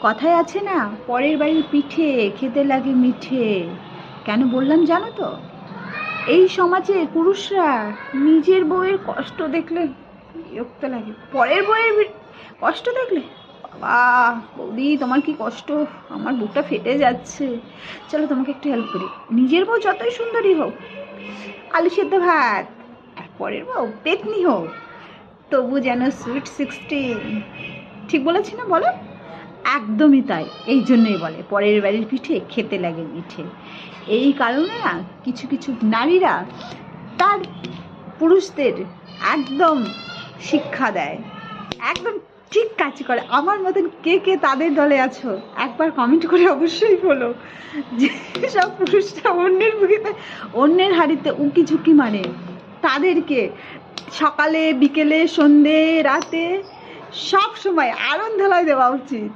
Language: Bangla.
কথায় আছে না, পরের বাড়ির পিঠে খেতে লাগে মিঠে। কেন বললাম জানো তো? এই সমাজে পুরুষরা নিজের বউয়ের কষ্ট দেখলে বিরক্ত লাগে, পরের বউয়ের কষ্ট দেখলে বাবা, বৌদি তোমার কি কষ্ট, আমার বুকটা ফেটে যাচ্ছে। চলো তোমাকে একটু হেল্প করি। নিজের বউ যতই সুন্দরী হোক, আলু সেদ্ধ ভাত, আর পরের বউ পেতনি হোক, তবু যেন সুইট 16। ঠিক বলেছি না বলো? একদমই তাই। এই জন্যই বলে পরের বাড়ির পিঠে খেতে লাগে মিঠে। এই কারণে না কিছু কিছু নারীরা তার পুরুষদের একদম শিক্ষা দেয়, একদম ঠিক কাজ করে। আমার মতন কে কে তাদের দলে আছো একবার কমেন্ট করে অবশ্যই বলো। যে সব পুরুষরা অন্যের মুখেতে, অন্যের হাড়িতে উকি ঝুঁকি মানে, তাদেরকে সকালে বিকেলে সন্ধে রাতে সব সময় আনন্দলায় দেওয়া উচিত।